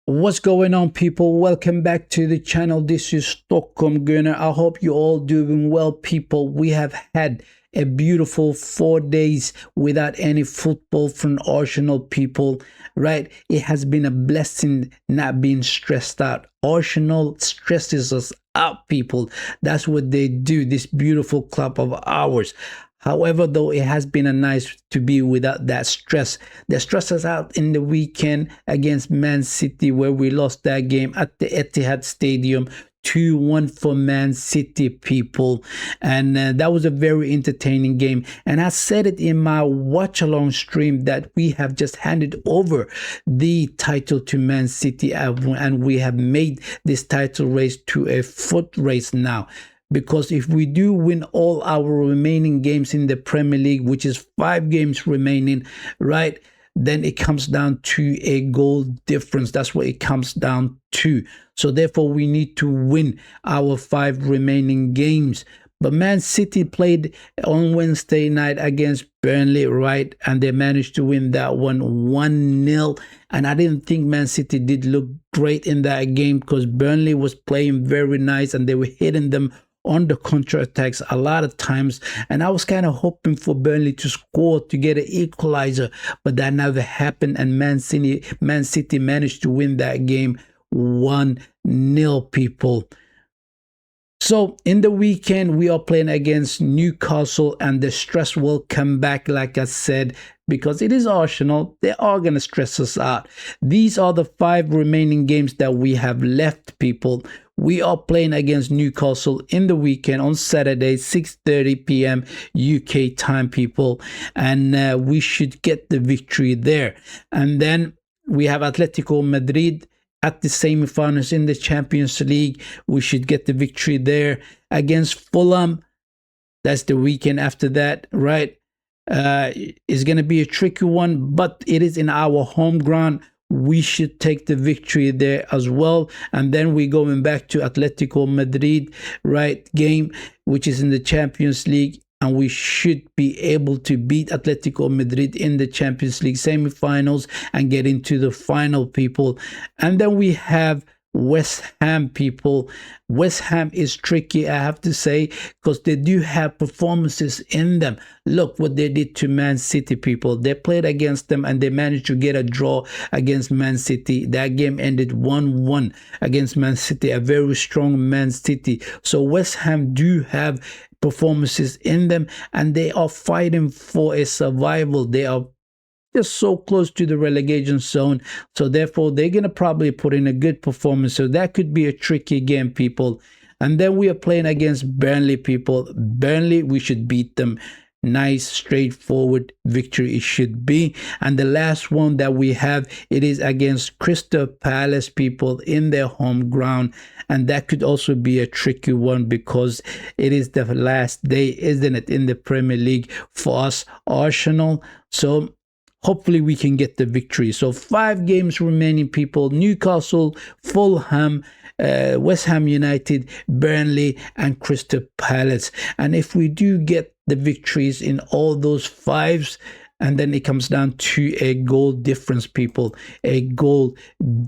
What's going on, people? Welcome back to the channel. This is Stockholm Gunner. I hope you're all doing well, people. We have had a beautiful 4 days without any football from Arsenal, people, right? It has been a blessing not being stressed out. Arsenal stresses us out, people. That's what they do, this beautiful club of ours. However, though, it has been a nice to be without that stress. They stressed us out in the weekend against Man City, where we lost that game at the Etihad Stadium. 2-1 for Man City, people. And that was a very entertaining game. And I said it in my watch along stream that we have just handed over the title to Man City, and we have made this title race to a foot race now. Because if we do win all our remaining games in the Premier League, which is 5 games remaining, right, then it comes down to a goal difference. That's what it comes down to. So therefore, we need to win our 5 remaining games. But Man City played on Wednesday night against Burnley, right? And they managed to win that one 1-0. And I didn't think Man City did look great in that game because Burnley was playing very nice and they were hitting them on the counter-attacks a lot of times, and I was kind of hoping for Burnley to score to get an equalizer, but that never happened, and Man City managed to win that game 1-0, people. So in the weekend, we are playing against Newcastle, and the stress will come back, like I said, because it is Arsenal. They are going to stress us out. These are the 5 remaining games that we have left, people. We are playing against Newcastle in the weekend on Saturday, 6:30 p.m. UK time, people. And we should get the victory there. And then we have Atletico Madrid at the semi-finals in the Champions League. We should get the victory there against Fulham. That's the weekend after that, right? It's going to be a tricky one, but it is in our home ground. We should take the victory there as well. And then we're going back to Atletico Madrid, right, game, which is in the Champions League. And we should be able to beat Atletico Madrid in the Champions League semi-finals and get into the final, people. And then we have West Ham, people. West Ham is tricky, I have to say, because they do have performances in them. Look what they did to Man City, people. They played against them and they managed to get a draw against Man City. That game ended 1-1 against Man City, a very strong Man City. So West Ham do have performances in them, and they are fighting for a survival. They are just so close to the relegation zone, so therefore they're gonna probably put in a good performance. So that could be a tricky game, people. And then we are playing against Burnley, people. Burnley, we should beat them. Nice straightforward victory it should be. And the last one that we have, it is against Crystal Palace, people, in their home ground. And that could also be a tricky one because it is the last day, isn't it, in the Premier League for us Arsenal. So hopefully we can get the victory. So 5 games remaining, people. Newcastle, Fulham, West Ham United, Burnley, and Crystal Palace. And if we do get the victories in all those 5s, and then it comes down to a goal difference, people, a goal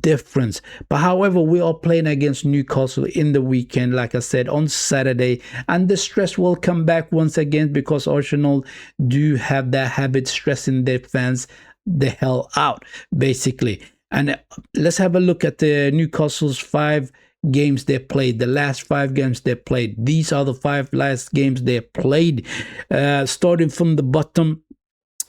difference. But however, we are playing against Newcastle in the weekend, like I said, on Saturday, and the stress will come back once again because Arsenal do have that habit, stressing their fans the hell out, basically. And let's have a look at the Newcastle's 5 games they played, the last 5 games they played. These are the 5 last games they played. Starting from the bottom,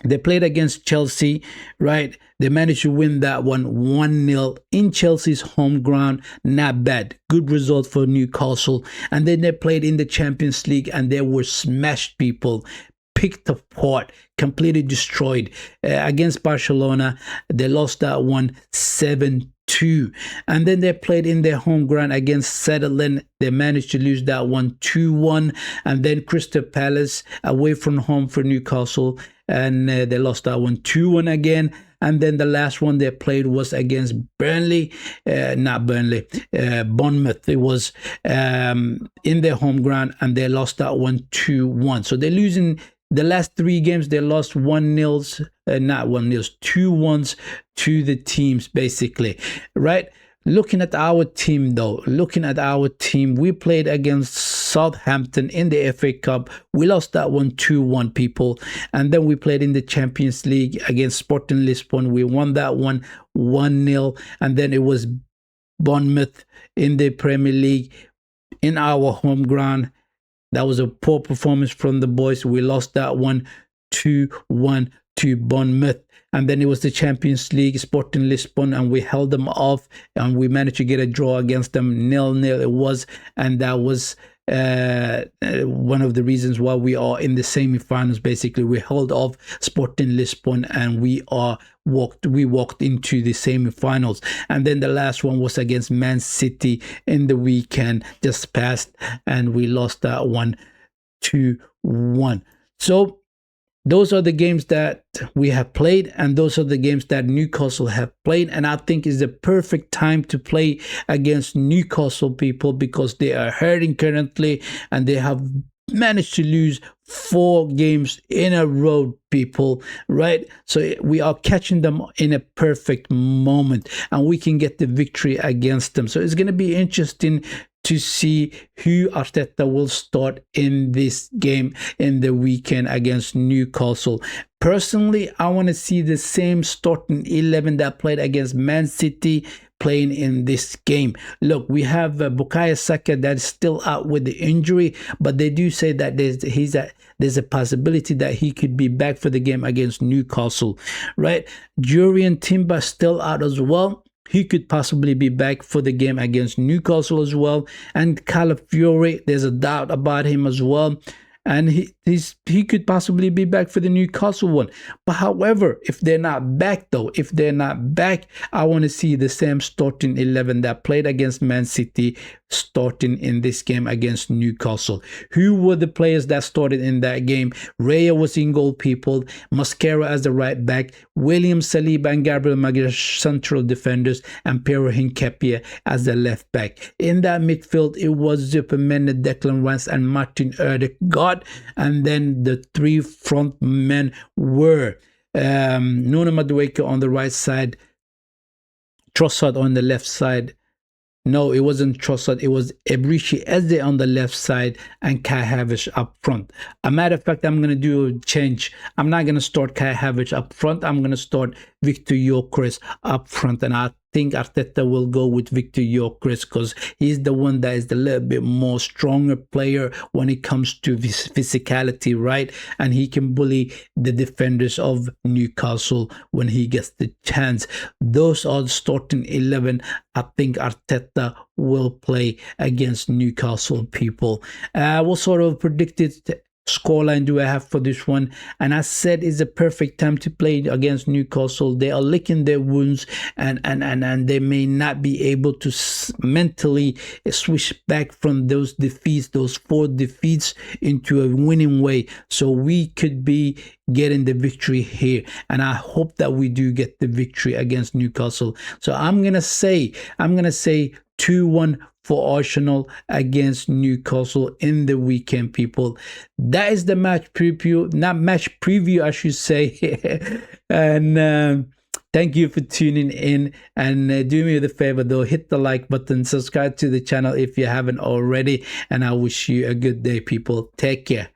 they played against Chelsea, right? They managed to win that one 1-0 in Chelsea's home ground. Not bad. Good result for Newcastle. And then they played in the Champions League and they were smashed, people. Picked apart, completely destroyed. Against Barcelona, they lost that one 7-2. And then they played in their home ground against Sunderland. They managed to lose that one 2-1. And then Crystal Palace away from home for Newcastle, and they lost that one 2-1 again. And then the last one they played was against Burnley, Bournemouth. It was in their home ground, and they lost that one 2-1. So they're losing the last 3 games they lost 1-0, not 1-0, 2-1s to the teams basically, right? Looking at our team though, we played against Southampton in the FA Cup. We lost that one 2-1, people. And then we played in the Champions League against Sporting Lisbon. We won that one 1-0. And then it was Bournemouth in the Premier League in our home ground. That was a poor performance from the boys. We lost that one 2-1 to Bournemouth. And then it was the Champions League, Sporting Lisbon, and we held them off, and we managed to get a draw against them, 0-0 it was, and that was one of the reasons why we are in the semi-finals. Basically, we held off Sporting Lisbon, and we walked into the semi-finals. And then the last one was against Man City in the weekend just passed, and we lost that one 2-1. So those are the games that we have played, and those are the games that Newcastle have played. And I think it's the perfect time to play against Newcastle, people, because they are hurting currently, and they have managed to lose 4 games in a row, people, right? So we are catching them in a perfect moment, and we can get the victory against them. So it's going to be interesting to see who Arteta will start in this game in the weekend against Newcastle. Personally, I want to see the same starting 11 that played against Man City playing in this game. Look, we have Bukayo Saka that's still out with the injury, but they do say that there's a possibility that he could be back for the game against Newcastle, right? Jurriën Timber still out as well. He could possibly be back for the game against Newcastle as well. And Calafiore, there's a doubt about him as well. And he could possibly be back for the Newcastle one. But however, if they're not back though, I want to see the same starting 11 that played against Man City starting in this game against Newcastle. Who were the players that started in that game? Raya was in goal, people. Mascara as the right back. William Saliba and Gabriel Magalhaes central defenders, and Pero Hincapié as the left back. In that midfield, it was Zupermende, Declan Rice, and Martin Ødegaard. And then the 3 front men were Nuno Madueke on the right side, Trossard on the left side. No, it wasn't Trossard. It was Ebrichi Eze on the left side and Kai Havertz up front. A matter of fact, I'm going to do a change. I'm not going to start Kai Havertz up front. I'm going to start Victor Gyökeres up front. And I think Arteta will go with Victor Gyökeres because he's the one that is the little bit more stronger player when it comes to physicality, right? And he can bully the defenders of Newcastle when he gets the chance. Those are the starting 11 I think Arteta will play against Newcastle, people. What sort of predicted scoreline do I have for this one? And I said it's a perfect time to play against Newcastle. They are licking their wounds, and they may not be able to mentally switch back from those defeats, those 4 defeats, into a winning way. So we could be getting the victory here, and I hope that we do get the victory against Newcastle. So I'm gonna say 2-1 for Arsenal against Newcastle in the weekend, people. That is the match preview, I should say. And thank you for tuning in, and do me the favor though, hit the like button, subscribe to the channel if you haven't already, and I wish you a good day, people. Take care.